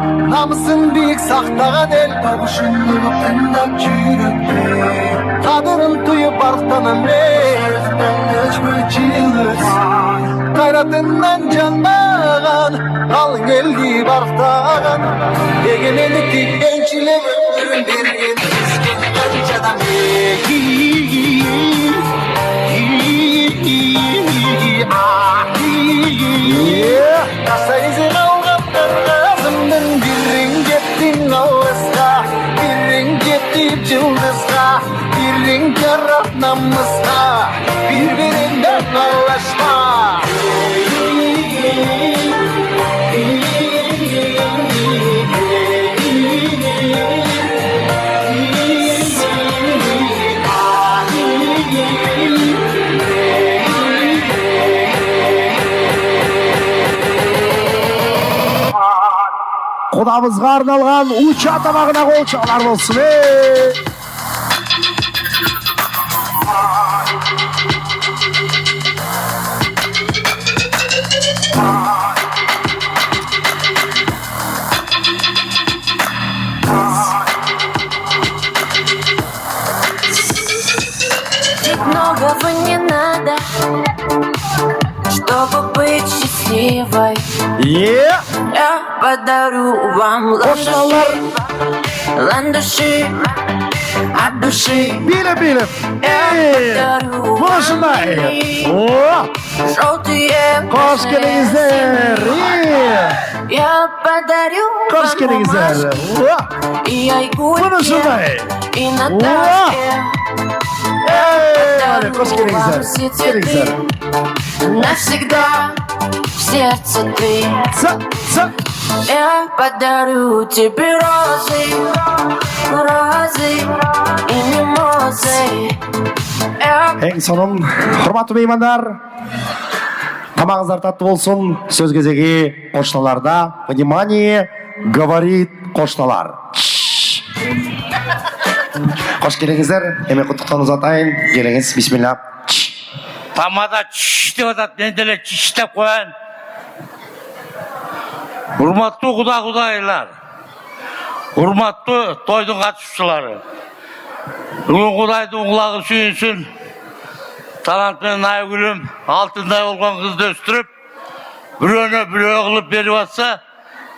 Namusun büyük saklagan el Kavuşunluğu kındak çürüktü Kadırın tuyup arktan emrez Ben çığırız Kayratından canmağan Kalın geldi barktağan Egemenlikti gençliğim ömrün dergin Kızgın Kasa izin algamdan ağzımdan bir ring ettin ağızda Bir ring etip cıldızda Bir ring yarab namusda Birbirinden anlaşma Kudamızga arnalgan uça tamagına kol çalar bolsun. Многого не надо, чтобы быть счастливой. Я подарю вам ландыши от души. Bilip. Я подарю вам желтые Hoş geldinizler. Я подарю Hoş geldinizler. и айгульке, Konuşulmayın. и Наташке. Hadi hoş geldinizler. Все Geldinizler. цветы навсегда в сердце ты. Я подарю тебе розы, розы и мимозы. En sonun hurmatlı meymanlar. Tamağınızlar tatlı olsun. Söz gezegi koşnalarda. Внимание, говорит koşnalar. Hoş geldinizler. Hemen kutluktan uzatayın. Geliniz. Bismillah. Tamada çiş деп атат, мен деле çiş деп кояйын. Урматтуу кудайлар, урматтуу тойдун катышуучулары. Бүгүн Кудайдын кулагы сүйүнсүн. Талант менен Айгүлүм алтындай болгон кызды өстүрүп, бирөөнө бирөө кылып берип атса,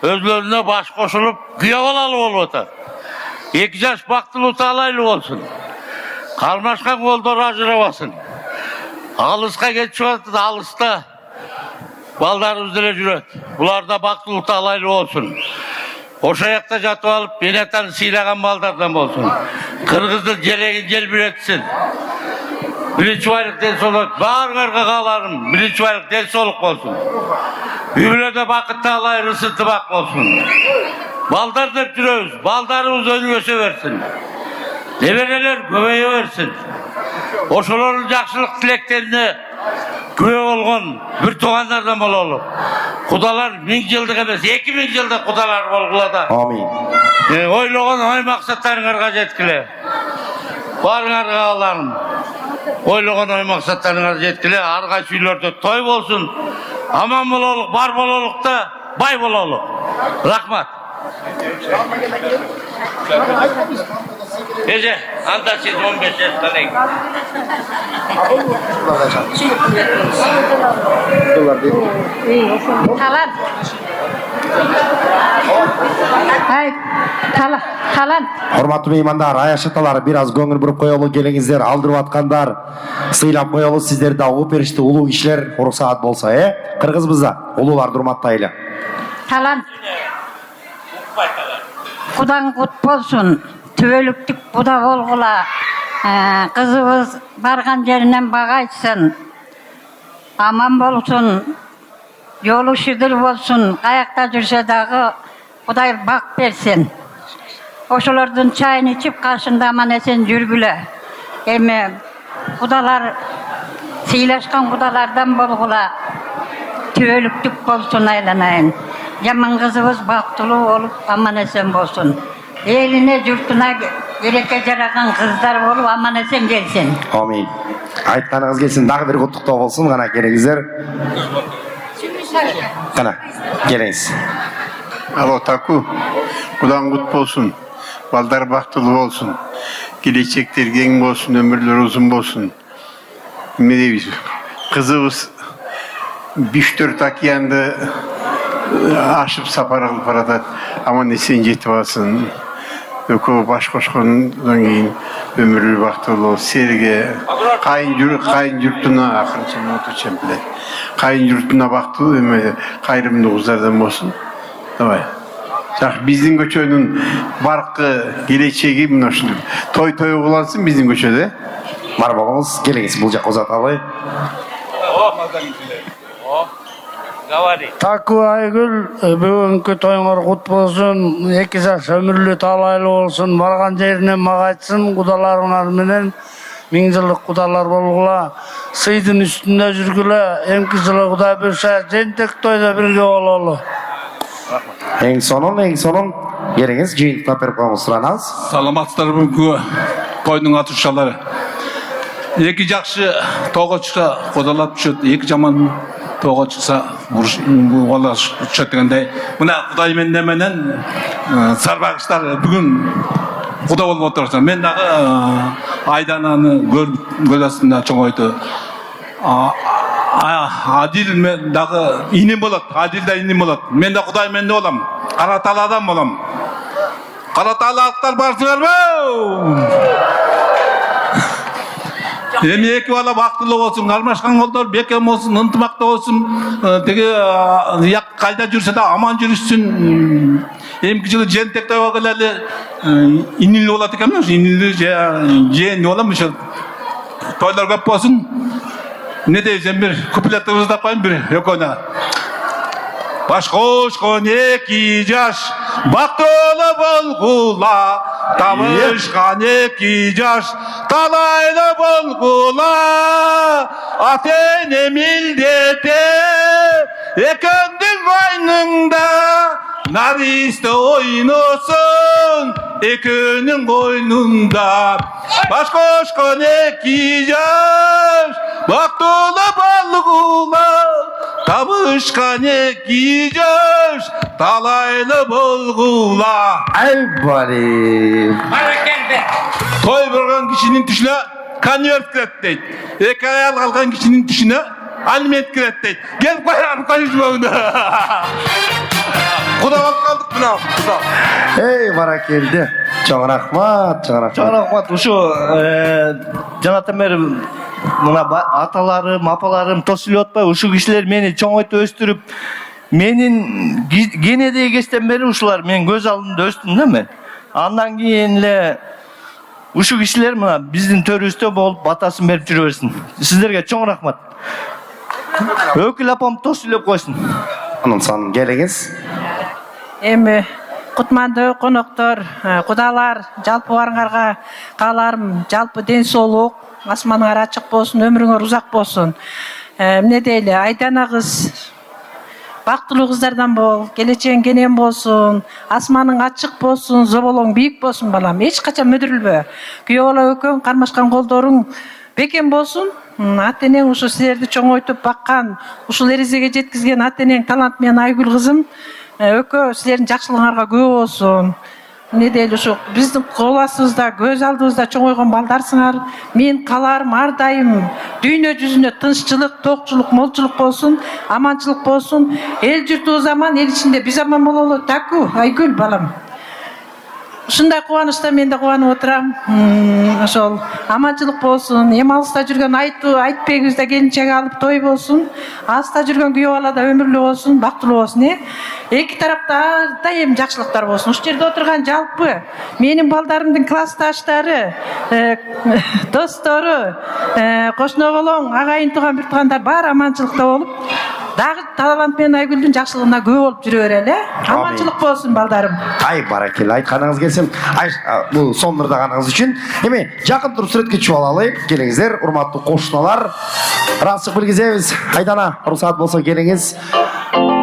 өзлөрүнө баш кошулуп күйөө алалы болуп атат. 2 жаш бактылуу таалайлуу болсун. Кармашкан колдор ажырабасын. Алыска кетип атат, алыста балдарыбыз деле жүрөт. Булар да бактылуу таалайлуу болсун. Ошо жакта жатып алып, бенетаны сыйлаган балдардан болсун. Кыргыздын желегин желбиретсин. Биринчи байлык ден соолук баарыңарга кааларым, биринчи байлык ден соолук болсун. Үй бүлөдө бакыт таалай, ырысы тыбак болсун. Балдар деп жүрөбүз, балдарыбыз өнүгөсө берсин. Неберелер көбөйө берсин. Ошолордун жакшылык тилектерине күбө болгон бир туугандардан бололу. Кудалар 1000 жылдык эмес, 2000 жылдык кудалар болгула да. Амин. Ойлогон ой максаттарыңарга жеткиле. Барыңарга кааларым. Ойлогон ой максаттарыңарга жеткиле. Ар кайсы үйлөрдө той болсун. Аман бололук, бар бололук да, бай бололук. Рахмат. Ece, anda siz 15 yaşındayım. Talan. Talan. Hurmatlı meymanlar, ayaşatalar biraz көңүл буруп коелу, келиңиздер, алдырып аткандар, сыйлап коелу, сиздерде улуу периште, улуу ишлер уруксаат болсо, кыргызбызда улууларды урматтайлы. Talan. Kudan kut bolsun. Tüvelüktük buda bolgula. Kızımız bargan jerinden bagaytsın. Aman bolsun. Yolu şidir bolsun. Kayakta жүрse dağı Kuday bak bersin. Oşulardın çayını içip karşında aman esen жүрgüle. Emi kudalar siylaşkan kudalardan bolgula. Tüvelüktük bolsun aylanayın. Yaman kızımız baktılı olup aman esen bolsun. Eline jurtuna bereke jaragan kızlar bolup aman esen gelsin. Amin. Aytkanыңыз келсин, дагы бир куттуктоо болсун, кана келиңиздер. Кана, келиңиз. Alo Taku, Kudan kut bolsun. Balдар baktılı olsun. Gelecekler gen bolsun, ömürler uzun bolsun. Ne deyiz? Kızımız 3-4 akiyanda aşıp saparak paradat. Ama ne sen jetip alsın. Ökü baş koşkandan keyin ömürlü baktılı ol. Serge, kayın yurtuna akırın çemine oturacağım bile. Kayın yurtuna baktılı ömürlü kayrımlı kızlardan bolsun. Давай. Биздин көчөнүн баркы келечеги мына ушундай той улансın биздин көчөдө. Бар болуңуз, келиңиз бул жакка узата алай. Говори. Taku Aygül, бүгүнкү тоюңар кут болсун, 2 жаш өмүрлүү талайлуу болсун, барган жеринен мага айтсын, кудаларыңар менен 1000 жылдык кудалар болгула, сыйдын үстүндө жүргүлө, эмки жылы Кудай буйрса, жентек тойдо бирге бололу. Эң сонун келиңиз жыйынтыктап берип коюңуз суранабыз. Саламатсыздар бүгүнкү тойдун катышуучулары. Эки жакшы тоого чыкса кодолоп түшөт, эки жаман тоого чыкса угала түшөт дегендей. Мына Кудай менен сарбагыштар бүгүн куда болуп отурушат. Мен дагы Айдананы көз астында чоңойту. Адил мен дагы иним болот, Адил да иним болот. Мен да Кудай менде болом. Кара таладан болом. Кара талалыктар барсыңарбы? Эми эки бала бактылуу болсун, кармашкан колдор бекем болсун, ынтымакта болсун, теги як кайда жүрсө да аман жүрүшсүн. Эмки жылы жентек тойго келели инилүү болот экен, инилүү жээн болом, ошо тойлор көп болсун. Ne diyeceğim bir kupletimizi koyayım bir ökona. Baş koşkon 2 yaş baktılı bolgula, tamışkan 2 yaş talaylı bolgula, atene mildete ekendin koynunda, nariste oynusun ekönün koynunda. Baş koşkon 2 yaş baktılı bolgula, tamışkan 2 yaş talaylı bolgula. Ay bari. Toy bo'lgan kishining tushuna konvert kiradi deydi. Eki ayol qalgan kishining tushuna aliment kiradi deydi. Kelib qo'yamiz bugün. Xudo qoldik buni. Xudo. Ey barakeldi. Çok rahmat. Çok rahmat. Uşu janatan beri mına atalarım, apalarım tosulup atpay, uşu kişiler meni çoğaytı östürüp, menin genede geçten beri uşular men göz aldımda östüm değil mi? Andan keyinle uşu kişiler mına bizdin törüstü bolup batasın berip жүрө берсин. Sizlerge çok rahmat. Ökül apam tosulup koysun. Onun son geliniz. Эми кутмандуу коноктор, кудалар, жалпы барыңарга кааларым жалпы ден соолук, асманыңар ачык болсун, өмүрүңөр узак болсун. Эмне дейли, Айдана кыз бактылуу кыздардан бол, келечегиң кенен болсун, асманың ачык болсун, зоболоң бийик болсун балам. Эч качан мүдүрүлбө. Күйөө бала экөөң кармашкан колдоруң бекем болсун. Ата-энең ушу силерди чоңойтуп баккан, ушул эрезеге жеткизген ата-энең талант менен Айгүл кызым экөө силердин жакшылыгыңарга күбө болсун. Не дейли ушу биздин кол астыбызда, көз алдыбызда чоңойгон балдарсыңар. Мен кааларым ар дайым дүйнө жүзүнө тынччылык, токчулук, молчулук болсун, аманчылык болсун. Эл журтубуз аман, эл ичинде биз аман бололу. Таку, Айгүл балам. Ушундай кубанычта мен да кубанып отурам. Ошол аманчылык болсун. Эми алыста жүргөн айтпегибизде келинчеги алып той болсун. Алыста жүргөн күйөө бала да өмүрлүү болсун, бактылуу болсун. Эки тарапта ар дайым жакшылыктар болсун. Ушул жерде отурган жалпы менин балдарымдын классташтары, достору, кошуна болоң, агайын тууган бир туугандар баары аманчылыкта болуп, дагы талант менен Айгүлдүн жакшылыгына күбө болуп жүрө берели. Аманчылык болсун балдарым. Ай баракел, айтканыңыз келсин. Бул сондурдаганыңыз үчүн. Эми жакын туруп сүрөткө чыгып алалы. Келиңиздер, урматтуу кошуналар. Ырасчык билгизебиз. Айдана, уруксат болсо келиңиз.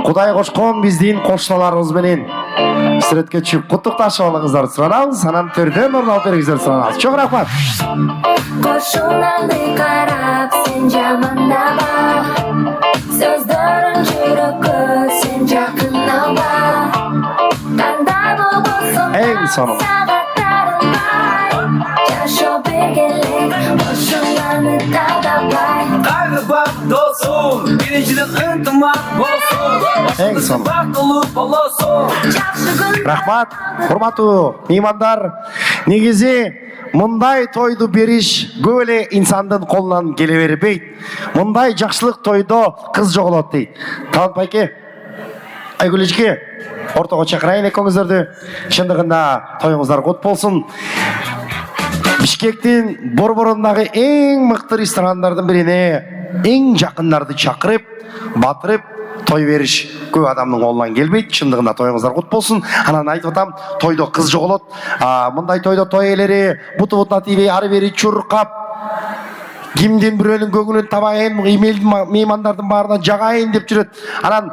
Кудай кошкон биздин кошуналарыбыз менен сүрөткө чыгып куттукташып алыңыздарды суранабыз. Анан төрдөн орун алып бериңиздер суранабыз. Чоң рахмат. Кошуналды карап сен жамандама, сөздөрүң жүрөккө сен жакындама. сонун. Yaşa birgelik, boşunlarını dadabay. Кайгы бак досум, биринчиден ынтымак болсун. Эң сонун. Бактылуу болосун. Жақсы күн Рахмат, урматтуу меймандар. Негизи мындай тойду бериш көп эле инсандын колунан келе бербейт. Мындай жакшылык тойдо кыз жоголот дейт. Талант байке, Айгүл эжеке, ортого чакырайын экөөңүздөрдү. Чындыгында тоюңуздар кут болсун. Бишкектин борборундагы эң мыкты ресторандардын бирине эң жакындарды чакырып, батырып той бериш көп адамдын колунан келбейт. Чындыгында тоюңуздар кут болсун. Анан айтып атам, тойдо кыз жоголот. Мындай тойдо той ээлери буту-бутуна тийбей ары бери чуркап, кимдин бирөөнүн көңүлүн табайын, меймандардын баарына жагайын деп жүрөт. Анан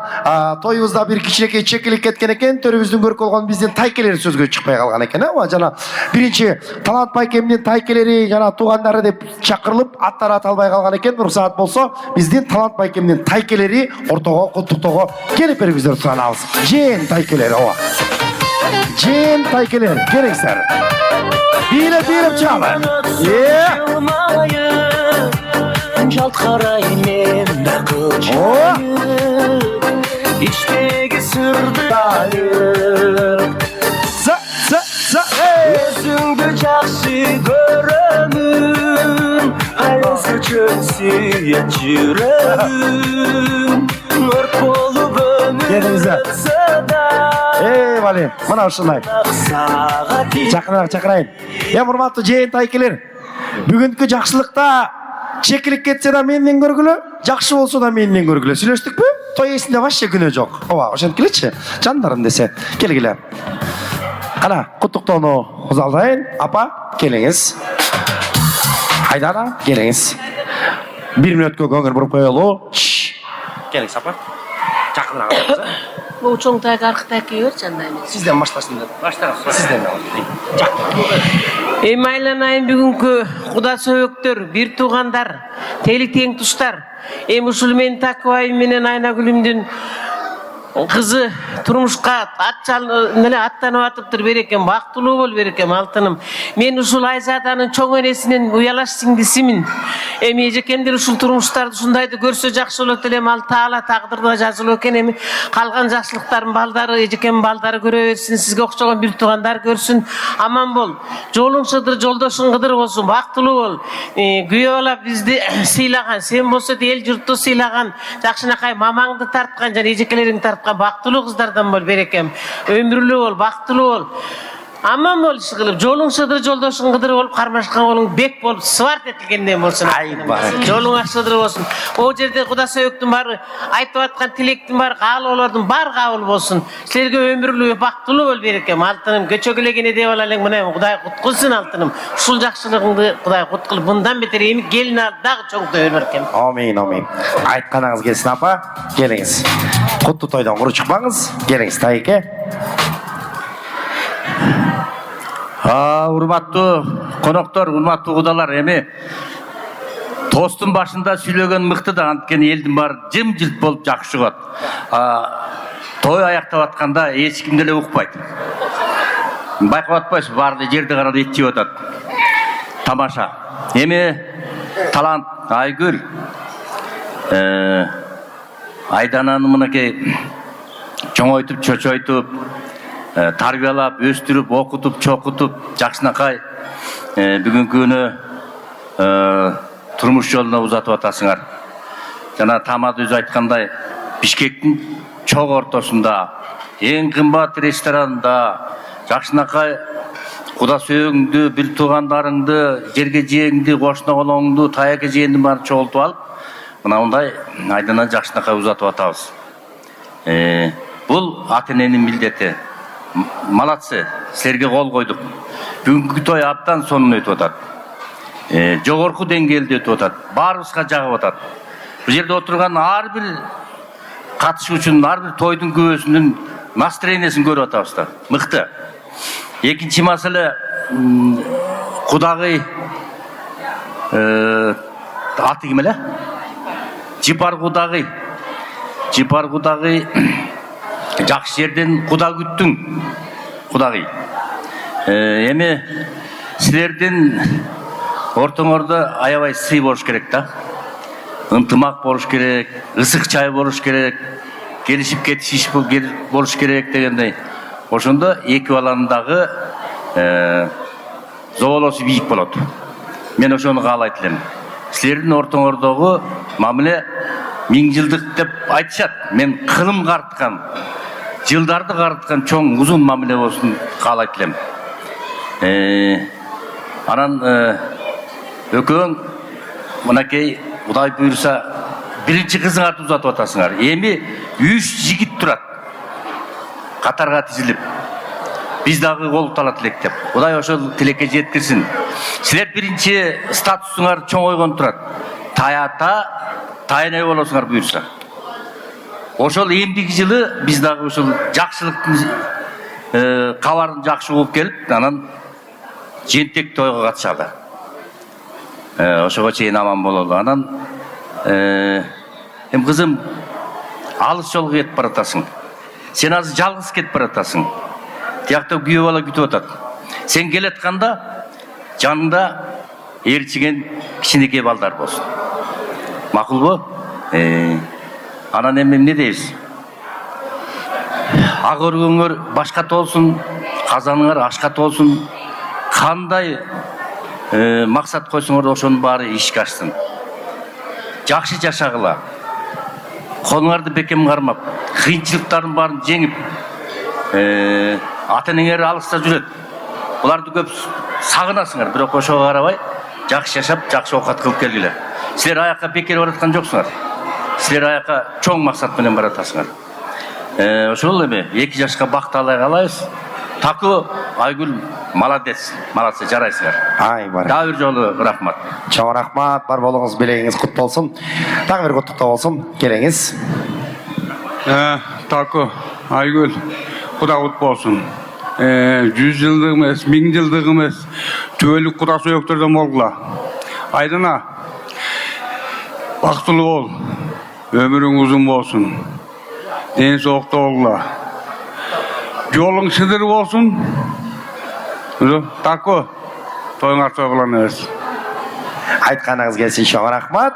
тоюбузда бир кичинекей чекилип кеткен экен, төрүбүздүн көркү болгон биздин тайкелери сөзгө чыкпай калган экен. Жана биринчи Талант байкемдин тайкелери жана туугандары деп чакырылып, аттары аталбай калган экен. Уруксаат болсо, биздин Талант байкемдин тайкелери ортого куттуктоого келип бериңиздер суранабыз. Жен тайкелери, ооба. Жен тайкелер, келиңиздер. Бийлеп чалы. Жалткарайын мен да кылчайын. Иштеги сырды айып. Өзүңдү жакшы көрөмүн. Айызы чөксүйөт жүрөгүм. Өрт болуп Келиңиздер. Вали, мына ушундай. Чакырайын. Урматтуу жээн тайкелер. Бүгүнкү жакшылыкта чекилип кетсе да менден көргүлө, жакшы болсо да менден көргүлө. Сүйлөштүкпү? Той эсинде вообще күнөө жок. Ооба, ошенткилечи. Жандарым десе, келгиле. Кана, куттуктоону узалдайын. Апа, келиңиз. Айдана, келиңиз. 1 мүнөткө көңүл буруп коелу. Келиңиз, апа. Жакыныраак. Бул чоң тайга аркытайкы берчи андай эмес. Сизден баштасын деп. Баштаңыз. Сизден. Айланайын бүгүнкү куда сөбөктөр, бир туугандар, тели тең туштар. Ушул менин Такыбайым менен Айнагүлүмдүн кызы турмушка аттанып атыптыр берекен, бактылуу бол берекен алтыным. Мен ушул Айзаданын чоң энесинин уялаш сиңдисимин. Эми эжекемдер ушул турмуштарды ушундайды көрсө жакшы болот элем. Ал Таала тагдырда жазылуу экен. Эми калган жакшылыктардын балдары, эжекемдин балдары көрө берсин, сизге окшогон бир туугандар көрсүн. Аман бол. Жолуң шыдыр, жолдошуң кыдыр болсун, бактылуу бол. Күйөө бала бизди сыйлаган, сен болсо эл журтту сыйлаган, жакшынакай мамаңды тарткан жана эжекелериңди тарткан бактылуу кыздардан бол берекем. Өмүрлүү бол, бактылуу бол. Аман бол иш кылып, жолуң шыдыр, жолдошуң кыдыр болуп, кармашкан колуң бек болуп, сварт этилгендей болсун. Жолуң акшыдыр болсун. О жерде Куда сөбөктүн баары айтып аткан тилектин баары, каалоолордун баары кабыл болсун. Силерге өмүрлүү, бактылуу бол берекем. Алтыным көчөгүлегене деп алалың, мына Кудай куткузсын алтыным. Ушул жакшылыгыңды Кудай куткул. Мындан бетер эми келин алып дагы чоңтой берекем. Амин, амин. Айтканыңыз келсин, апа. Келиңиз. Куттуу тойдон куру чыкпаңыз. Келиңиз, Тайке. Урматтуу коноктор, урматтуу кудалар, эми тостун башында сүйлөгөн мыкты да, анткени элдин баары жым-жылт болуп жакшы чыгат. Той аяктап атканда эч ким деле укпайт. Байкап атпайсыз, баары жерде карап эт жеп атат. Тамаша. Эми Талант, Айгүл, Айдананы мынакей чоңойтуп, чочойтуп, тарбиялап, өстүрүп, окутуп, чокутуп, жакшынакай бүгүнкү күнү турмуш жолуна узатып атасыңар. Жана Тамада өзү айткандай, Бишкектин чоң ортосунда, эң кымбат ресторанында жакшынакай Куда сөөгүңдү, бир туугандарыңды, жерге жээңди, кошуна колоңду, таяке жээңдин баарын чогултуп алып, мына мындай Айдананы жакшынакай узатып атабыз. Бул ата-эненин милдети. Малатсы, силерге кол койдук. Бүгүнкү той абдан сонун өтүп атат. Жогорку деңгээлде өтүп атат. Баарыбызга жагып атат. Бул жерде отурган ар бир катышуучунун, ар бир тойдун күбөсүнүн настроениесин көрүп атабыз да. Мыкты. Экинчи маселе, Кудагый аты ким эле? Жипар Кудагый. Жипар Кудагый жакшы жерден Куда күттүң. Кудагый. Эми силердин ортоңордо аябай сый болуш керек да. Ынтымак болуш керек, ысык чай болуш керек, келишип кетишиш болуш керек дегендей. Ошондо эки баланын дагы зоолосу бийик болот. Мен ошону каалайт элем. Силердин ортоңордогу мамиле 1000 жылдык деп айтышат. Мен кылым карыткан, жылдарды карыткан чоң узун мамиле болсун каалайт элем. Анан өкөң мынакей Кудай буйруса биринчи кызыңарды узатып атасыңар. Эми 3 жигит турат. Катарга тизилип. Биз дагы кол талат элек. Кудай ошол тилекке жеткирсин. Силер биринчи статусуңар чоңойгон турат. Таята, тайнай болосуңар буйруса. Ошол эмдиги жылы биз дагы ошол жакшылыктын кабарын жакшы угуп келип, анан жентек тойго катышалы. Ошого чейин аман бололу. Анан кызым алыс жолго кетип баратасың. Сен азыр жалгыз кетип баратасың. Тиякта күйөө бала күтүп атат. Сен келатканда жанында ээрчиген кичинекей балдар болсун. Макулбу? Анан эми эмне дейбиз? Ак өргөңөр башка толсун, казаныңар ашка толсун. Кандай максат койсоңор ошонун баары ишке ашсын. Жакшы жашагыла. Колуңарды бекем кармап, кыйынчылыктардын баарын жеңип, ата-энеңер алыста жүрөт. Буларды көп сагынасыңар, бирок ошого карабай, жакшы жашап, жакшы оокат кылып келгиле. Силер аякка бекер бараткан жоксуңар. Силер аякка чоң максат менен баратасыңар. Ошол эми 2 жашка бакталай калайбыз. Таку, Айгүл, молодец, молодцы, жарайсыңар. Ай, бар. Дагы бир жолу рахмат. Чоң рахмат, бар болуңуз, белегиңиз кут болсун. Дагы бир куттуктоо болсун, келиңиз. Таку, Айгүл, Кудай кут болсун. 100 жылдык эмес, 1000 жылдык эмес, түбөлүк Кудай сөйөктөрдөн болгула. Айдана, бактылуу бол, өмүрүң узун болсун, ден соолукта болгула. Жолуң сыдыр болсун. Таку, тоюңар той кылан эмес. Айтканыңыз келсин, чоң рахмат.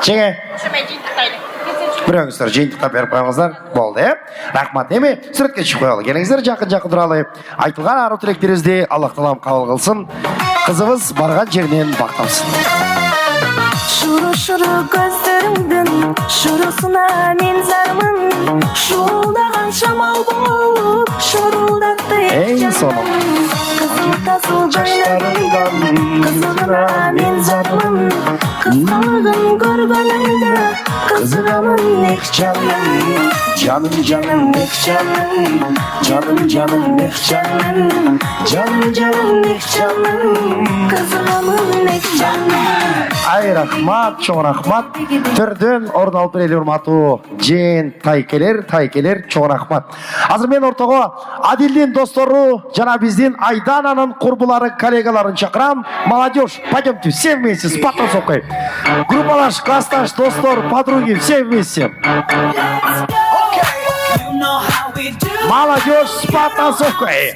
Чеге. Бирөөңүздөр жыйынтыктап берип коюңуздар. Болду, Рахмат. Эми сүрөткө чыгып коелу. Келиңиздер, жакын туралы. Айтылган аруу тилектерибизди Аллах таалам кабыл кылсын. Кызыбыз барган жеринен бакталсын. Шурур көздөрүңдүн шурусуна мен зармын. Шуулдаган шамал болуп шурулдатты Эй, сонун. Кызыл жаштарыңдан кызыгына мен зармын. Кызылыгын көргөнүмдө кызыгамын эк жаным. Жаным эк жаным. Жаным эк жаным. Жаным эк жаным. Кызыгамын эк жаным. Ай, рахмат, чоң рахмат. Төрдөн орун алып берели, урматтуу жен тайкелер, чоң рахмат. Азыр мен ортого Адилдин достору жана биздин Айдананын курбулары, коллегаларын чакырам. Молодежь, пойдемте все вместе с потасовкой. Группалаш, классташ, достор, подруги, все вместе. Молодежь с потасовкой.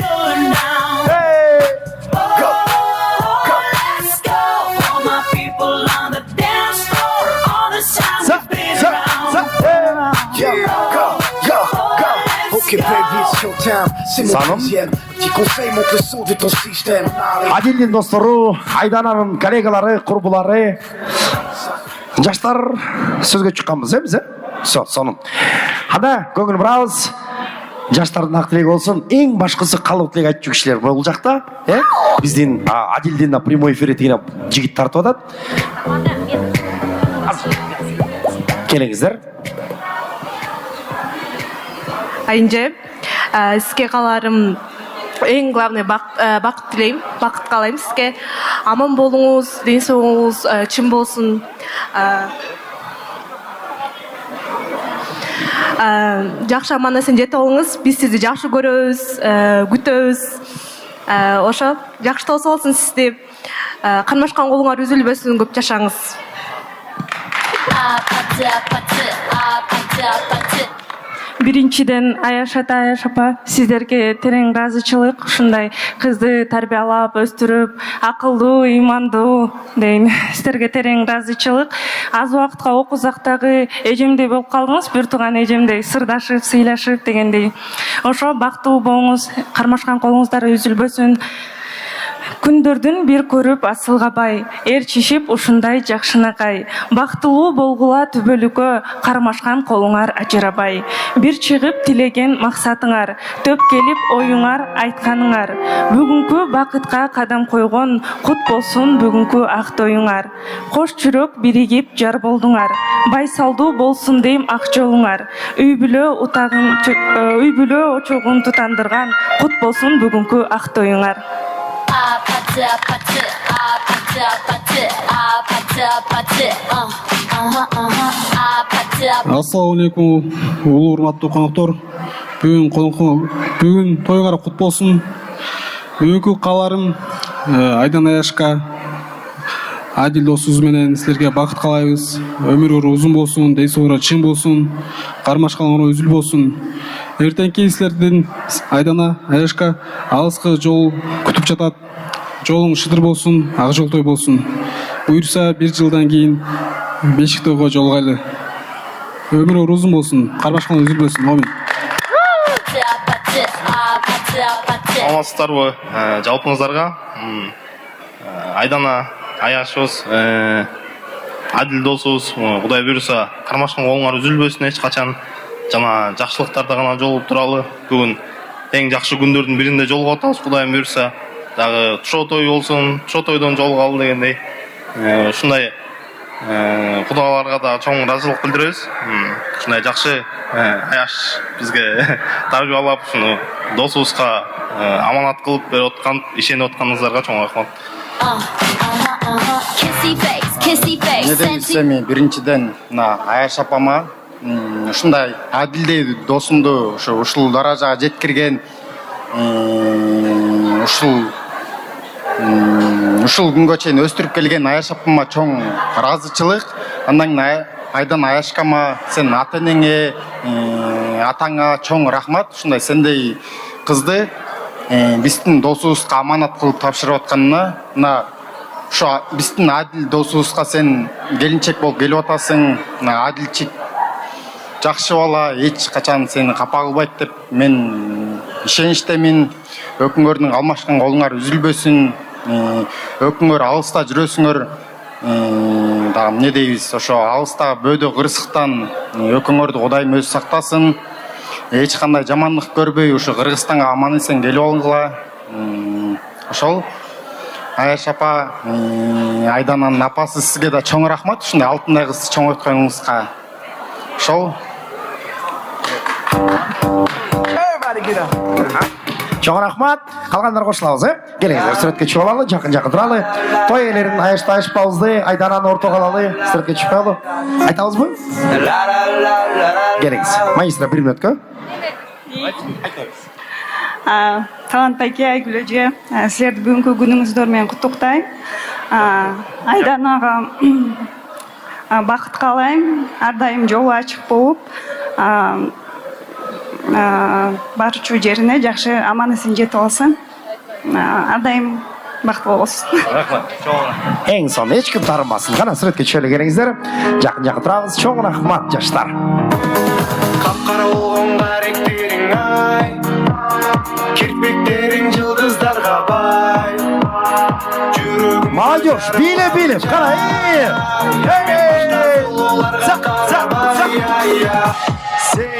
Саным. Адилдин достору, Айдананын коллегалары, курбулары, жаштар сөзгө чыкканбыз, биз? Сонун. Анда көңүл бурабыз. Жаштардын ак тилеги болсун. Эң башкысы калып тилек айтчу кишилер бул жакта, биздин Адилдин прямой эфир этигине жигит тартып атат. Келиңиздер. Айынже, сізге қаларым ең главный бақыт тілеймін, бақыт қалаймын сізге. Аман болуңыз, денсаулығыңыз чын болсын. Жақшы аман есен жете олыңыз, біз сізді жақшы көрөбүз, күтөбүз. Ошо, жақшы толса болсын сізде. Канмашкан колуңар үзүлбөсүн, көп жашаңыз. Биринчиден Аяш ата, Аяш апа, сиздерге терең ыраазычылык. Ушундай кызды тарбиялап, өстүрүп, акылдуу, ыймандуу дейм. Сиздерге терең ыраазычылык. Аз убакытка окузактагы эжемдей болуп калдыңыз, бир тууган эжемдей сырдашып, сыйлашып дегендей. Ошо бактылуу болуңуз, кармашкан колуңуздары үзүлбөсүн. Күндөрдүн бир көрүп асылга бай, ээрчишип ушундай жакшынакай. Бактылуу болгула түбөлүккө, кармашкан колуңар ажырабай. Бир чыгып тилеген максатыңар, төп келип оюңар, айтканыңар. Бүгүнкү бакытка кадам койгон, кут болсун бүгүнкү ак тоюңар. Кош жүрөк биригип жар болдуңар, байсалдуу болсун дейм ак жолуңар. Үй бүлө очогун тутандырган, кут болсун бүгүнкү ак тоюңар. Ассалаmu алейкум, улуу урматтуу коноктор. Бүгүн тойгар кут болсун. Бүгүнкү кааларым Айдан Аяшка, Адил досубуз менен силерге бакыт каалайбыз. Өмүрүңөр узун болсун, дей соора чың болсун, кармашканыңар үзүлбөсүн. Эртеңки силердин Айдана Аяшка алыскы жол күтүп жатат. Жолуң шыдыр болсун, ак жол той болсун. Буйрса 1 жылдан кийин бешик тойго жолугайлы. Өмүрүңөр узун болсун, кармашкан үзүлбөсүн. Амин. Амансыздарбы жалпыңыздарга. Айдана Аяшыбыз, Адил досубуз, Кудай буйрса кармашкан колуңар үзүлбөсүн эч качан. Жана жакшылыктарда гана жолугуп туралы. Бүгүн эң жакшы күндөрдүн биринде жолугуп атабыз, Кудайым буйрса. Дагы тушоо той болсун, тушоо тойдон жолугалы дегендей. Ушундай кудаларга да чоң ыраазычылык билдиребиз. Ушундай жакшы Аяш бизге тарбиялап, ушуну досубузга аманат кылып берип аткан, ишенип атканыңыздарга чоң рахмат. Не десем, биринчиден Аяш апама ушундай Адилдей досумду ушул даражага жеткирген, ушул күнгө чейин өстүрүп келген Аяш апама чоң ыраазычылык. Андан кийин Айдан Аяшкама, сен ата-энеңе, атаңа чоң рахмат. Ушундай сендей кызды биздин досубузга аманат кылып тапшырып атканына. Мына ошо биздин Адил досубузга сен келинчек болуп келип атасың. Адилчик жакшы бала, эч качан сени капа кылбайт деп мен ишеничтемин. Өкүңөрдүн алмашкан колуңар үзүлбөсүн. Өкүңөр алыста жүрөсүңөр. Дагы эмне дейбиз, ошо алыста бөөдө кырсыктан өкүңөрдү Кудайым өзү сактасын. Эч кандай жамандык көрбөй, ушу Кыргызстанга аман эсен келип алгыла. Ошол Аяш апа, Айдананын апасы, сизге да чоң рахмат. Ушундай алтындай кызды чоңойтконуңузга. Ошол. Чоң рахмат. Калгандар кошулабыз, Келиңиздер, сүрөткө чыгып алалы, жакын туралы. Той ээлерин Аячты Аяшпабызды, Айдананы ортого алалы, сүрөткө чыгып алалы. Айтабызбы? Келиңиз. Магистра 1 мүнөткө. Талант байке, Айгүл эже, силерди бүгүнкү күнүңүздөр менен куттуктайм. Айданага бакыт каалайм, ар дайым жолу ачык болуп, барчу жерине жакшы аман эсен жетип алсын. Ар дайым бактылуу болсун. Рахмат. Эң сонун эч ким тарынбасын. Кана сүрөткө чыгып келиңиздер. Жакын турабыз. Чоң рахмат жаштар. Капкара болгон каректериң ай, кирпиктериң жылдыздарга бай. Молодежь, биле, кана. Сен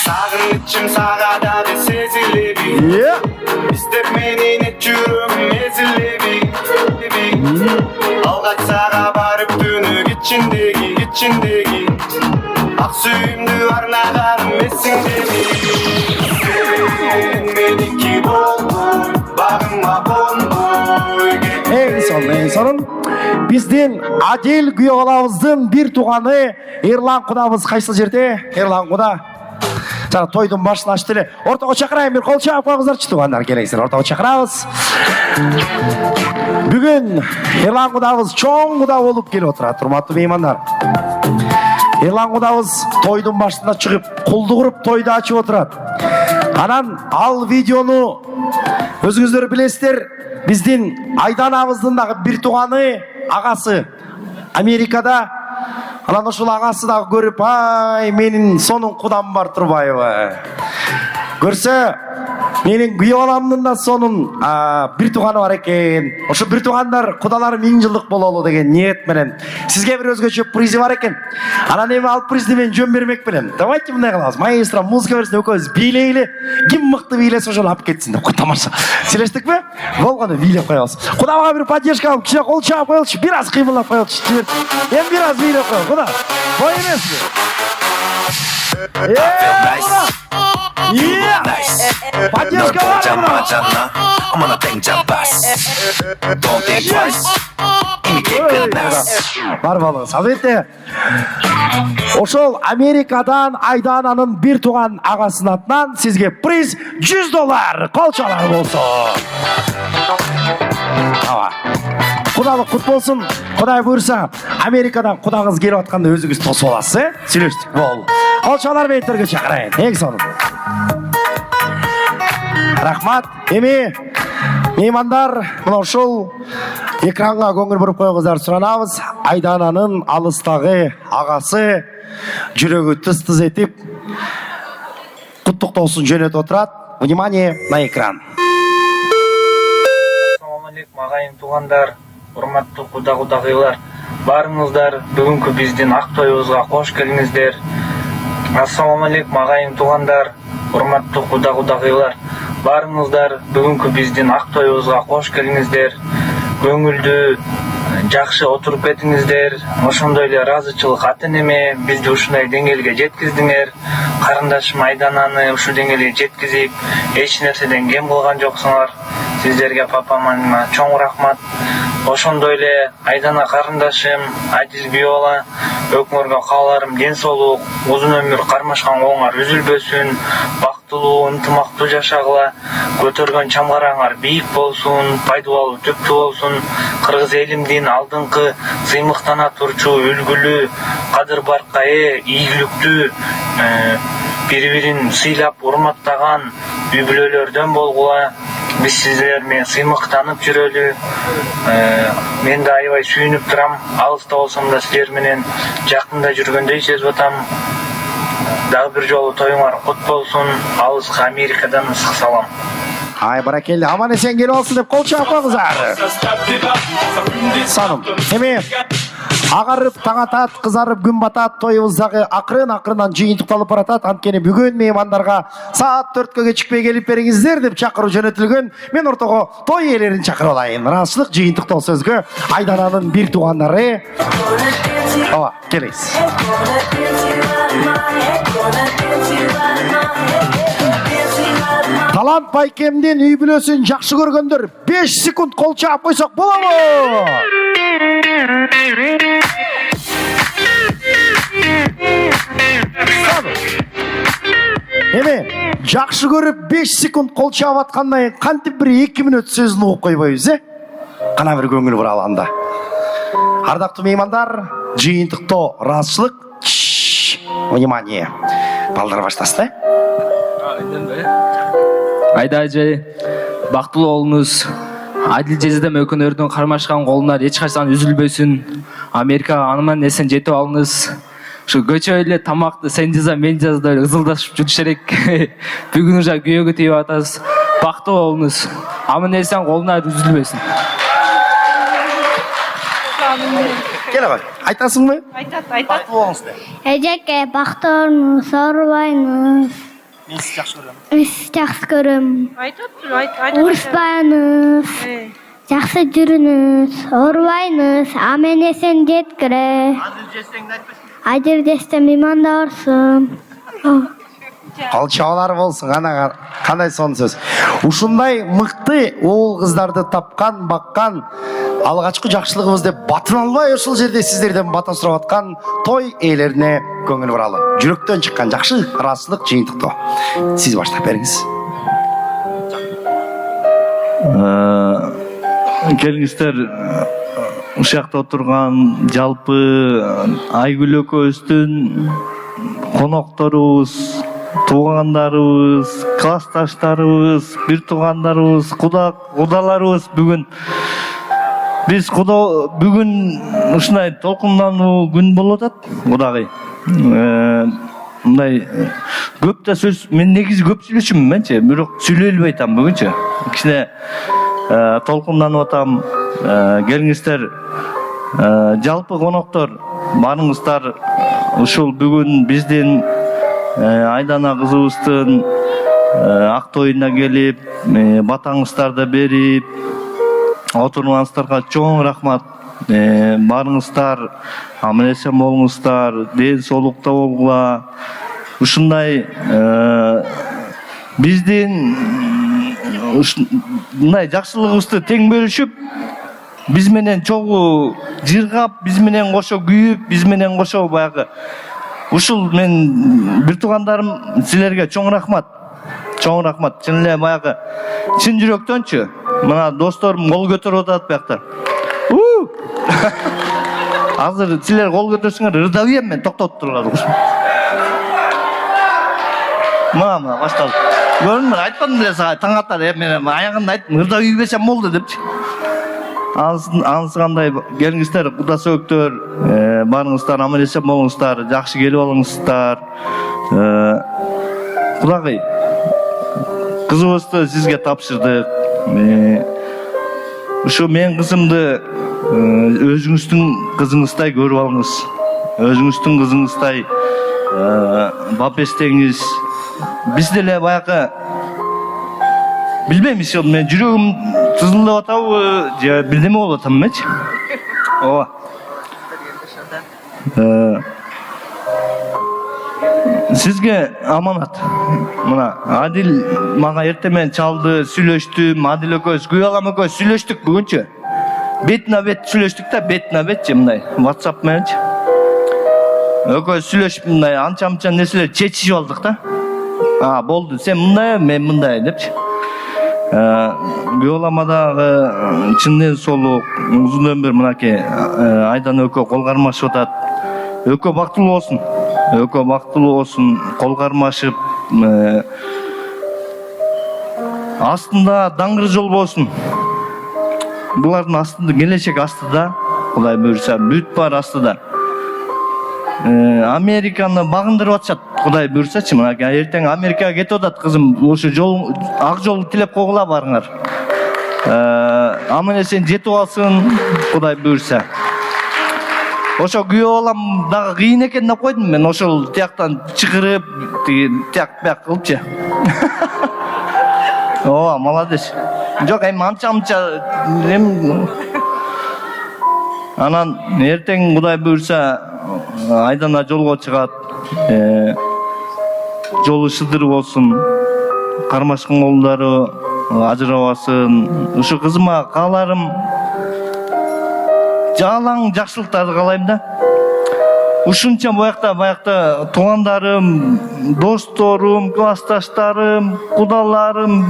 сагынычым сага дагы сезилеби. Издеп менин эт жүрөгүм эзилеби. Алгач сага барып түнүк ичиндеги ак сүйүмдү арнаганым эсиңдеби. Сен меники болдуң, багыма кондуй. Эң сонун. Биздин Адил күйөөбалабыздын бир тууганы Эрлан кудабыз кайсыл жерде? Эрлан куда. Жана тойдун башын ачты эле. Ортого чакырайын, бир кол чаап койгуздарчы туугандар, келиңиздер, ортого чакырабыз. Бүгүн Эрлан кудабыз чоң куда болуп келип отурат, урматтуу меймандар. Ерлан кудабыз тойдун башында чыгып, кулду куруп тойду ачып отурат. Анан ал видеону өзүңүздөр билесиздер, биздин Айданабыздын дагы бир тууганы, агасы Америкада. Анан ошол агасы дагы көрүп, ай, менин сонун кудам бар Турбаева. Көрсө, менин күйөө баламдын да сонун бир тууганы бар экен. Ошо бир туугандар кудалары 1000 жылдык бололу деген ниет менен сизге бир өзгөчө призи бар экен. Анан эми ал призди мен жөн бермек менен. Давайте мындай кылабыз. Маэстро музыка берсин, экөөбүз бийлейли. Ким мыкты бийлесе ошону алып кетсин деп. Тамаша. Сүйлөштүкпү? Болгону бийлеп коебуз. Кудамага бир поддержка алып, кичине кол чаап коелучу, бир аз кыймылдап коелучу. Эми бир аз бийлеп коелу. Куда? Той эмеспи? Поддержка бар болуңуз. Албетте ошол Америкадан Айдананын бир тууган агасынын атынан сизге приз $100. Колчалар болсун. Ава. Кудалык кут болсун. Кудай буйрса, Америкадан кудагыңыз келип атканда өзүңүз тосуп аласыз, Сүйлөштүк бол. Колчалар бейтерге чакырайын. Эң сонун. Рахмат. Эми меймандар, мына ошол экранга көңүл буруп коюңуздар суранабыз. Айдананын алыстагы агасы жүрөгү тыз-тыз этип куттуктоосун жөнөтүп отурат. Внимание на экран. Ассаламу алейкум агайын туугандар, урматтуу кудагыйлар. Барыңыздар бүгүнкү биздин ак тоюбузга кош келиңиздер. Ассаламу алейкум агайын туугандар, урматтуу кудагыйлар. Барыңыздар бүгүнкү биздин ак тоюбузга кош келиңиздер. Көңүлдүү жакшы отуруп кетиңиздер. Ошондой эле ыраазычылык ата-энеме бизди ушундай деңгээлге жеткиздиңер. Карындашым Айдананы ушул деңгээлге жеткизип, эч нерседен кем кылган жоксуңар. Сиздерге папама чоң рахмат. Ошондой эле Айдана карындашым, адил күйөө бала, өкмөргө кааларым ден соолук, узун өмүр, кармашкан колуңар үзүлбөсүн, бактылуу, ынтымактуу жашагыла, көтөргөн чамгараңар бийик болсун, пайдалуу түптүү болсун, кыргыз элимдин алдыңкы сыймыктана турчу үлгүлүү, кадыр-баркка ийгиликтүү, бири-бирин сыйлап урматтаган үй бүлөлөрдөн болгула. Биз сиздер менен сыймыктанып жүрөлү. Мен да аябай сүйүнүп турам. Алыста болсом да сиздер менен жакында жүргөндөй сезип атам. Дагы бир жолу тоюңар кут болсун. Алыска Америкадан ысык салам. Ай, баракелде, аман эсен келип алсын деп кол чаап коюңуздар. Саным, эми агарып таң атат, кызарып күн батат, тоюбуздагы акырын-акырынан жыйынтыкталып баратат. Анткени бүгүн меймандарга саат 4-кө кечикпей келип бериңиздер деп чакыруу жөнөтүлгөн. Мен ортого той ээлерин чакырып алайын. Ыраазычылык жыйынтыктоо сөзгө Айдананын бир туугандары. Ооба, келиңиз. Талант Байкемдин үй бүлөсүн жакшы көргөндөр 5 секунд кол чаап койсок болобу? Эми жакшы көрүп 5 секунд кол чаап аткандан кийин кантип бир 2 мүнөт сөзүн угуп койбойбуз, Кана бир көңүл буралганда. Ардактуу меймандар, жыйынтыктоо ыраазычылык. Внимание. Балдар баштасыздар. Айда ажай, бактылуу болуңуз. Адил жездем өкүнөрдүн кармашкан колунан эч качан үзүлбөсүн. Америкага анынан эсен жетип алыңыз. Şu göçöyle tamakты sen жаза мен жазда ызылдашып жүрүшерек. Бүгүн уже күйөөгө тийип атасыз. Бактылуу болуңуз. Аман эсен колуна үзүлбөсүн. Кел агай, айтасыңбы? Айтат. Бактылуу болуңуздар. Эжеке бактылууңуз, оорубайыңыз. Мен сизди жакшы көрөм. Сизди жакшы көрөм. Айтат. Урушпайыңыз. Жакшы жүрүңүз, оорубайыңыз. Аман эсен жеткире. Адил жестем мейманда барсын. Калчабалар болсун, ана кандай сонун сөз. Ушундай мыкты уул кыздарды тапкан, баккан, алгачкы жакшылыгыбыз деп батын албай ушул жерде сиздерден бата сурап аткан той ээлерине көңүл буралы. Жүрөктөн чыккан жакшы ыраазычылык жыйынтыктоо. Сиз баштап бериңиз. Келиңиздер, ушакта отурган жалпы Айгүл экөөбүздүн конокторубуз, туугандарыбыз, классташтарыбыз, бир туугандарыбыз, кудаларыбыз бүгүн биз бүгүн ушундай толкундануу күн болуп атат, кудагый. Мындай көп да сөз, мен негизи көп сүйлөшүмүн менчи, бирок сүйлөй албай атам бүгүнчү. Кичине толкунданып атам. Келиңиздер, жалпы коноктор барыңыздар, ушул бүгүн биздин Айдана кызыбыздын ак тоюна келип, батаңыздарды берип, отурганыңыздарга чоң рахмат. Барыңыздар, аман-эсен болуңуздар, ден соолукта болгула. Ушундай биздин мындай жакшылыгыбызды тең бөлүшүп, биз менен чогуу жыргап, биз менен кошо күйүп, биз менен кошо баягы ушул мен бир туугандарым, силерге чоң рахмат. Чоң рахмат. Чын эле баягы чын жүрөктөнчү. Мына досторум кол көтөрүп атат биякта. Азыр силер кол көтөрсөңөр ырдабайм мен, токтотуп турган. Мама, башталды. Көрдүңбү, айтпадым деле сага, таң атар, мен аягында айттым, ырдап ийбесем болду депчи. Анысы кандай, келиңиздер, куда сөөктөр, барыңыздар, аман-эсен болуңуздар, жакшы келип алыңыздар. Кудагый, кызыбызды сизге тапшырдык. Ушу менин кызымды өзүңүздүн кызыңыздай көрүп алыңыз. Өзүңүздүн кызыңыздай бап эстеңиз. Биз деле баягы билбейм, мен жүрөгүм тызылдап атабы, же бирдеме болуп атам эмечи? Ооба. Сизге аманат. Мына Адил мага эртең менен чалды, сүйлөштүм, Адил экөөбүз, Гүлалам экөөбүз сүйлөштүк бүгүнчү. Бетине бет сүйлөштүк да, бетине бетчи мындай, WhatsApp мененчи. Экөөбүз сүйлөшүп мындай анча-мынча нерселер чечишип алдык да. Болду, сен мындай, мен мындай депчи. Гүламадагы чындын соолук, узун өмүр мынакей Айдан экөө кол кармашып атат. Экөө бактылуу болсун. Экөө бактылуу болсун, кол кармашып, астында даңгыр жол болсун. Булардын астында келечек астыда, Кудай буйрса, бүт бар астыда. Американы багындырып атышат, Кудай буйрсачы, мына эртең Америкага кетип атат кызым, ошо жол ак жолду тилеп койгула барыңар. Аман-эсен жетип алсын, Кудай буйрса. Ошо күйөө балам дагы кыйын экен деп койдум мен, ошол тияктан чыгырып, тияк-бияк кылыпчы. Ооба, молодец. Жок, эми анча-мынча анан эртең Кудай буйрса Айдана жолго чыгат. Жолу шыдыр болсун. Кармашкан колдору ажырабасын. Ушу кызыма кааларым жалаң жакшылыктарды каалайм да. Ушунча баякта туугандарым, досторум, классташтарым, кудаларым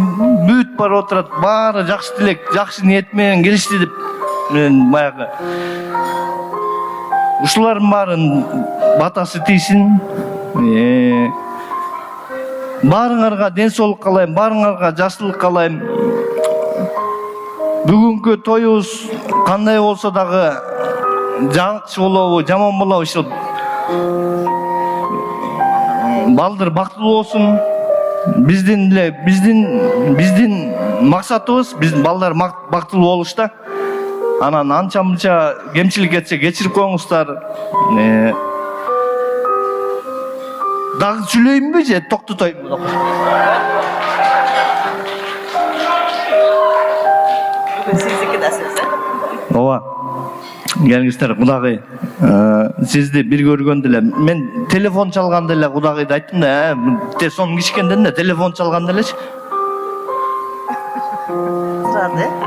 бүт барып отурат. Баары жакшы тилек, жакшы ниет менен келишти деп мен баягы ушулардын баарын батасы тийсин. Баарыңарга ден соолук каалайм, баарыңарга жакшылык каалайм. Бүгүнкү тоюбуз кандай болсо дагы жакшы болобу, жаман болобу, ушул балдыр бактылуу болсун. Биздин максатыбыз биздин балдар бактылуу болуш да. Анан анча-мынча кемчилик кетсе кечирип коюңуздар. Дагы сүйлөйүнбү же токтотоймбу? Sizniki de söz. Ооба. Келиңиздер, Кудагый, сизди бир көргөндө эле мен телефон чалганда эле Кудагыйды айттым да, сонун кичкенден да телефон чалганда элечи.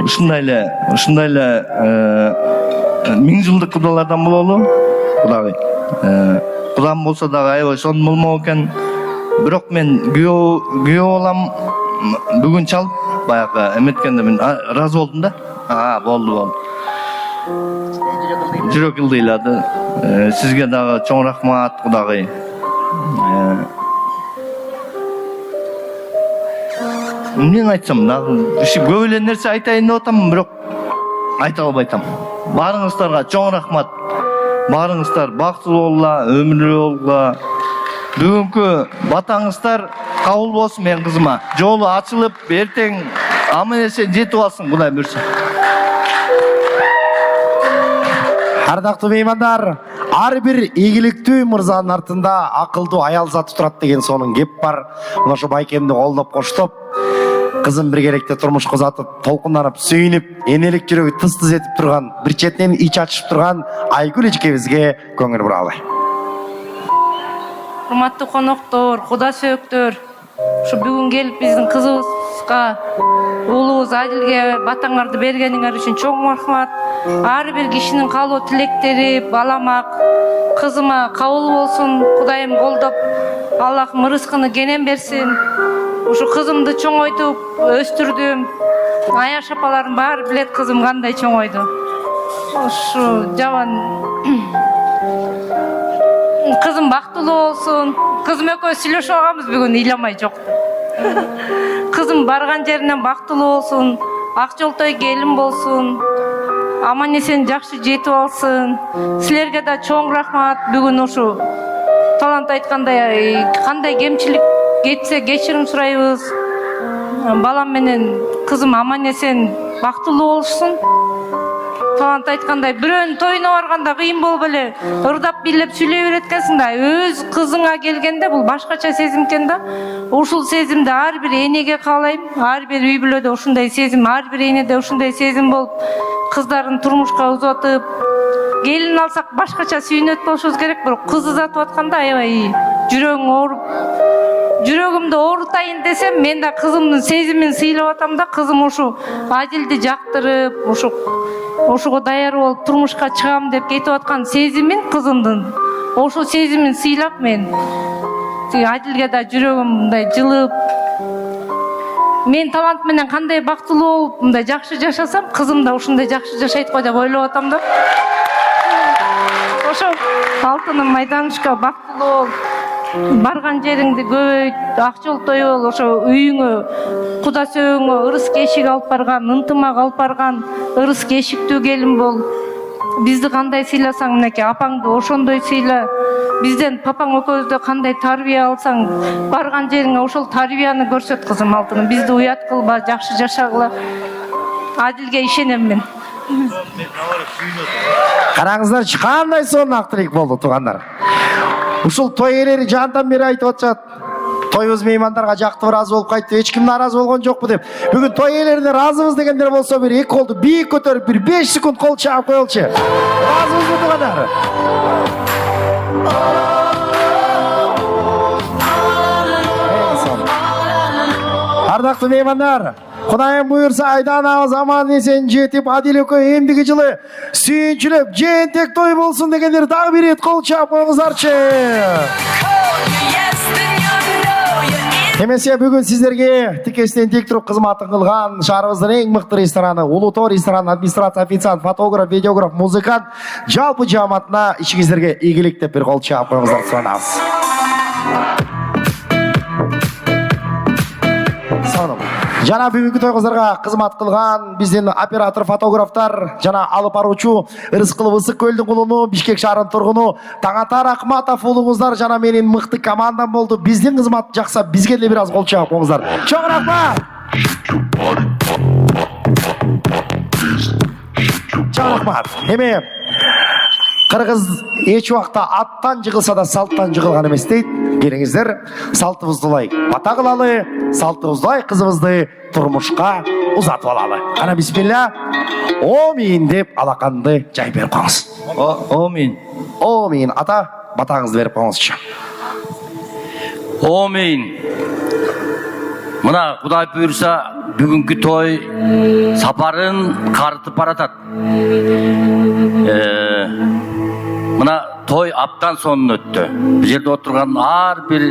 Ушундай эле миң жылдык кудалардан бололу, Кудагый. Кудам болсо дагы аябай сонун болмок экен. Бирок мен күйөө балам бүгүн чалып баягы эметкенде мен разы болдум да. Болду. жүрөк ылдыйлады. Сизге дагы чоң рахмат, Кудагый. Эмне айтсам, дагы көп эле нерсе айтайын деп атам, бирок айта албайтам. Барыңыздарга чоң рахмат. Барыңыздар бактылуу болгула, өмүрлүү болгула. Бүгүнкү батаңыздар кабыл болсун менин кызыма. Жолу ачылып, эртең аман-эсен жетип алсын, Кудай буйрса. Ардактуу меймандар, ар бир ийгиликтүү мырзанын артында акылдуу аял заты турат деген сонун кеп бар. Мына ошо байкемди колдоп коштоп, кызым бир керекте турмушка узатып, толкунданып, сүйүнүп, энелик жүрөгү тыз-тыз этип турган, бир четинен ич ачышып турган Айгүл эжекебизге көңүл буралы. Урматтуу коноктор, куда сөөктөр, ушу бүгүн келип биздин кызыбызга, уулубуз Адилге батаңарды бергениңер үчүн чоң рахмат. Ар бир кишинин каалоо тилектери баламак, кызыма кабыл болсун. Кудайым колдоп, Аллахым рызкыны кенен берсин. Ушу кызымды чоңойтуп өстүрдүм. Аяш апаларым баары билет кызым кандай чоңойду. Ушу жаман кызым бактылуу болсун. Кызым экөөбүз сүйлөшүп алганбыз бүгүн, ыйламай жокту. Кызым барган жеринен бактылуу болсун, ак жолтой келин болсун, аман эсен жакшы жетип алсын. Силерге да чоң рахмат. Бүгүн ушу талант айткандай кандай кемчилик кетсе кечирим сурайбыз. Балам менен кызым аман эсен бактылуу болушсун. Талант айткандай бирөөнүн тоюна барганда кыйын болуп эле ырдап бийлеп сүйлөй берет экенсиң да, өз кызыңа келгенде бул башкача сезим экен да. Ушул сезимди ар бир энеге каалайм. Ар бир үй бүлөдө ушундай сезим, ар бир энеде ушундай сезим болуп, кыздарын турмушка узатып, келин алсак башкача сүйүнөт болушубуз керек. Бирок кыз узатып атканда аябай жүрөгүң ооруп, жүрөгүмдү оорутайын десем, мен да кызымдын сезимин сыйлап атам да. Кызым ушу Адилди жактырып, ошого даяр болуп турмушка чыгам деп кетип аткан сезимин, кызымдын ошол сезимин сыйлап, мен Адилге да жүрөгүм мындай жылып, мен талант менен кандай бактылуу болуп мындай жакшы жашасам, кызым да ушундай жакшы жашайт го деп ойлоп атам да. Ошо алтыным майданышка бактылуу бол, барган жериңди көбөйт, ак жолтой бол, ошо үйүңө, куда сөөңө ырыс кешик алып барган, ынтымак алып барган, ырыс кешиктүү келин бол. Бизди кандай сыйласаң, мынакей апаңды ошондой сыйла. Бизден папаң экөөбүздө кандай тарбия алсаң, барган жериңе ошол тарбияны көрсөт кызым алтыным. Бизди уят кылба, жакшы жашагыла. Адилге ишенем мен. Караңыздарчы, кандай сонун ак тилек болду туугандар. Ушул той ээлери жандан бери айтып атышат. Тойбуз меймандарга жактып ыраазы болуп кайтты, эч ким наразы болгон жокпу деп. Бүгүн той ээлерине ыраазыбыз дегендер болсо, бир эки колду бийик көтөрүп, бир 5 секунд кол чаап коелучу. Ыраазыбызбы туугандар? Ардактуу меймандар, Кудайым буйрса айданабыз аман эсен жетип, Адил экөө эмдиги жылы сүйүнчүлөп, жээнтек той болсун дегендер дагы бир рет кол чаап коюңуздарчы. Эмесе бүгүн сиздерге тикесинен тик туруп кызматын кылган шаарыбыздын эң мыкты рестораны, Улуу-Тоо ресторанынын администрация, официант, фотограф, видеограф, музыкант, жалпы жааматына ишиңиздерге ийгилик деп бир кол чаап коюңуздар суранабыз. Жана бүгүнкү той кыздарга кызмат кылган биздин оператор, фотографтар, жана алып баруучу Ырыскылов Ысык көлдүн кулуну, Бишкек шаарынын тургуну Таңатар Акматов уулуңуздар жана менин мыкты командам болду. Биздин кызмат жакса, бизге деле бир аз кол чаап коюңуздар. Чоң рахмат. Чоң рахмат. Эми кыргыз эч убакта аттан жыгылса да салттан жыгылган эмес дейт. Келиңиздер, салтыбызды улай бата кылалы, салтыбыздай кызыбызды турмушка узатып алалы. Кана бисмилла. Омин деп алаканды жай берип коюңуз. Омин. Омин. Ата, батаңызды берип коюңузчу. Омин. Мына Кудай буйрса, бүгүнкү той сапарын карытып баратат. Мына той аптан сонун өттү. Бул жерде отурган ар бир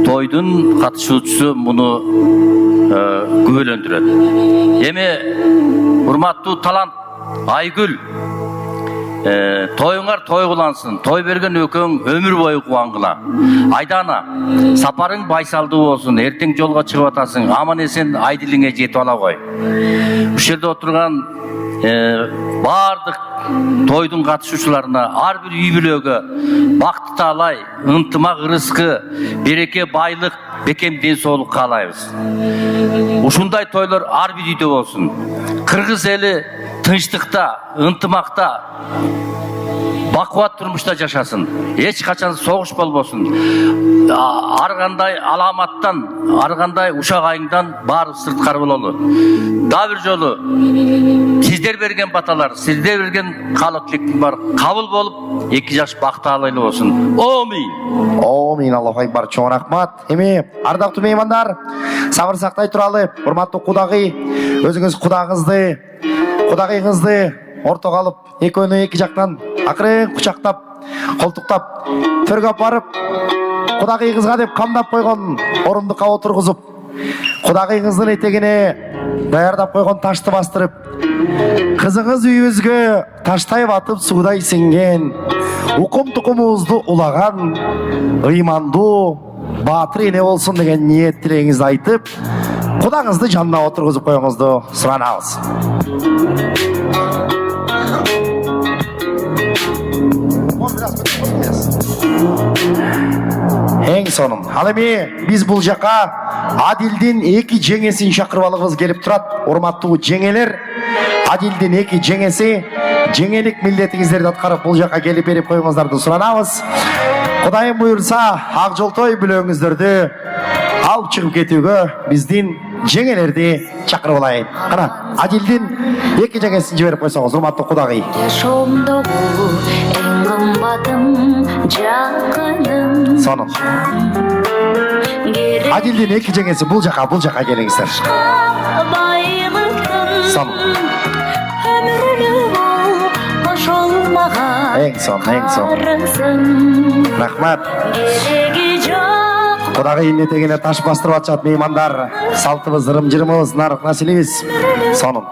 тойдун катышуучусу муну күбөлөндүрөт. Эми урматтуу талант Айгүл, Toyuңар той кылансın, той берген өкөң өмүр бою кубангыла. Айдана, сапарың байсалдуу болсун, эртең жолго чыгып атасың, аман эсен айдилиңе жетип ала кой. Ушул жерде отурган бардык тойдун катышуучуларына, ар бир үй бүлөгө бакыт таалай, ынтымак, ырыскы, береке, байлык, бекем ден соолук каалайбыз. Ушундай тойлор ар бир үйдө болсун. Кыргыз эли тынчтыкта, ынтымакта, бакубат турмушта жашасын. Эч качан согуш болбосун. Ар кандай аламаттан, ар кандай ушак айыңдан баары сырткары бололу. Дагы бир жолу сиздер берген баталар, сиздер берген каалоо-тилектин бар кабыл болуп, 2 жаш бакыт алайлы болсун. Амин. Амин. Аллаху акбар. Чоң рахмат. Эми ардактуу меймандар, сабыр сактай туралы. Урматтуу кудагый, өзүңүз кудагыйыңызды ортого алып, экөөнү 2 жактан акырын кучактап, колтуктап, төргө алып барып, кудагыйыңызга деп камдап койгон орундукка отургузуп, кудагыйыңыздын этегине даярдап койгон ташты бастырып, кызыңыз үйүбүзгө таштай батып суудай сиңген, укум-тукумубузду улаган, ыймандуу, баатыр эне болсун деген ниет тилегиңизди айтып, кудаңызды жанына отургузуп коюңузду суранабыз. Эң сонун. Ал эми биз бул жака Адилдин 2 жеңесин чакырып алгыбыз келип турат. Урматтуу жеңелер, Адилдин 2 жеңеси жеңелик милдетиңиздерди аткарып бул жака келип берип коюңуздарды суранабыз. Кудайым буйрса, ак жолтой бүлөгүңүздөрдү алып чыгып кетүүгө биздин жеңелерди чакырып алайын. Кана, Адилдин 2 жеңесин жиберип койсоңуз, урматтуу кудагый. Сонун. Адилдин 2 жеңеси бул жака келиңиздер. Сонун. Эң сонун. Рахмат. Кудагыйдын этегине таш бастырып атышат меймандар. Салтыбыз, ырым-жырымыбыз, нарык населебиз. Сонун.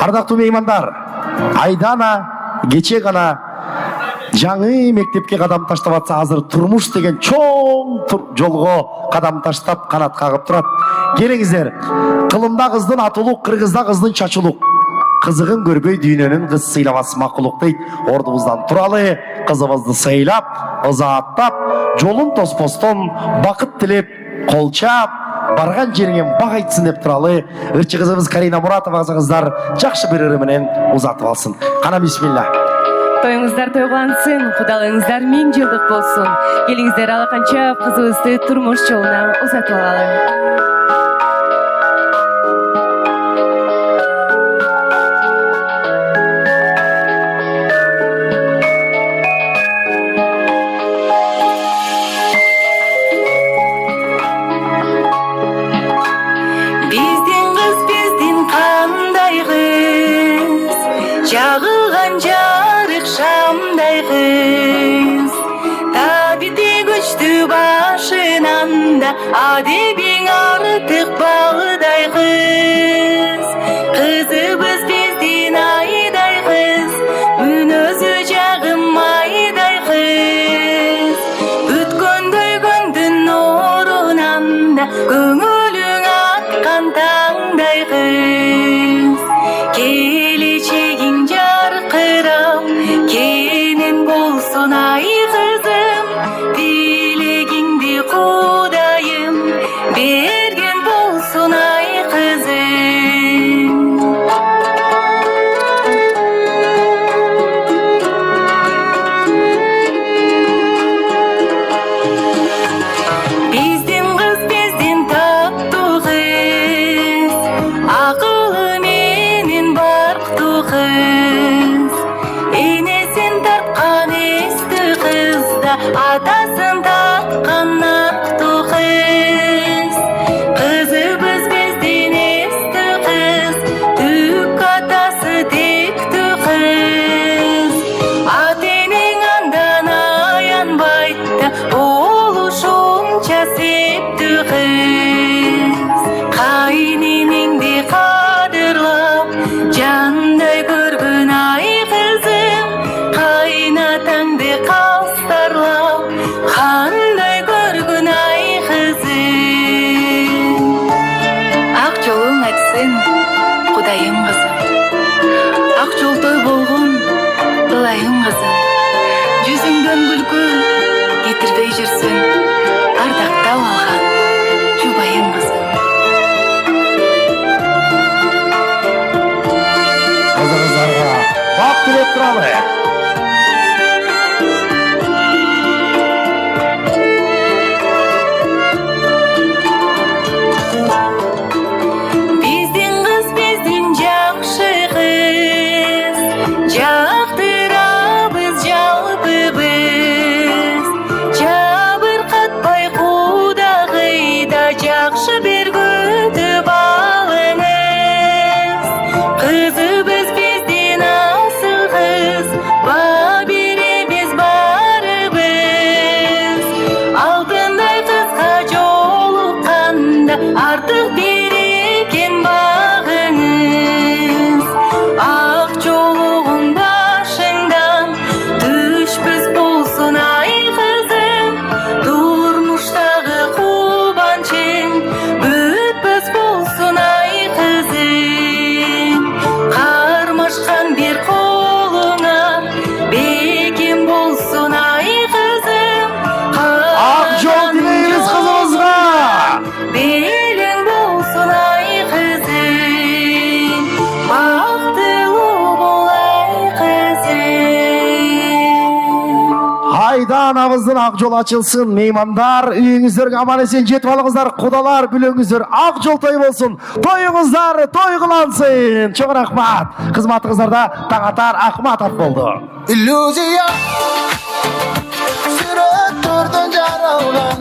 Ардактуу меймандар, Айдана кече гана жаңы мектепке кадам таштап атса, азыр турмуш деген чоң жолго кадам таштап канат кагып турат. Келиңиздер, кылымда кыздын атылук, кыргызда кыздын чачылук. Кызыгын көрбөй дүйнөнүн кыз сыйламас макулук дейт. Ордубуздан туралы кызыбызды сыйлап, ызааттап, жолун тоспостон бакыт тилеп, колчап, барган жериңен бак айтсын деп туралы ырчы кызыбыз Карина Муратова кыздар жакшы бир ыры менен узатып алсын. Кана бисмилла. Тоюңуздар тойлансын, кудалыгыңыздар 1000 жылдык болсун. Келиңиздер алаканча кызыбызды турмуш жолуна узатып алалы. Жагылган жарык шамдай кыз, табити көчтү башынан да, адебиң артык багдай кыз. Кызыбыз биздин айдай кыз, мүнөзү жагым айдай кыз. Бүткөндөй күндүн орунан да, көңүлүң аткан таңдай кыз. Келечегиң жаркырап, кенен болсун ай кызым, тилегиңди Кудайым берген болсун ай кызым. Биздин кыз, биздин таттуу кыз, ак Кудайым кызым. Ак жолтой болгон ылайым кызым. Жүзүңдөн күлкү кетирбей жүрсүн. Ардактап алган жубайым кызым. Кызыңыздарга бак тилеп туралы. Биздин кыз, биздин жакшы кыз. Жактырабыз жалпыбыз. Жабыркатпай кудагыйда жакшы бир күтүп алыңыз. Кызыбыз биздин асыл кыз, баа беребиз барыбыз. Алтындай кызга жолукканда артык бир экен багыңыз. Ак жолугуң башыңдан түшпөс болсун ай кызым. Турмуштагы кубанчың бүтпөс болсун ай кызым. Кармашкан бир колуңа бекем болсун ай кызым. Ак жол тилейбиз кызыбызга. Белең болсун ай кызым. Бактылуу бол ай кызым. Айдан абыздын ак жол ачылсын. Меймандар, үйүңүздөргө аман эсен жетип алыңыздар. Кудалар, күлөңүздөр ак жол той болсун. Тоюңуздар той кылансын. Чоң рахмат. Кызматыңыздарда Таңатар Акматов болду. Иллюзия сүрөттөрдөн жаралган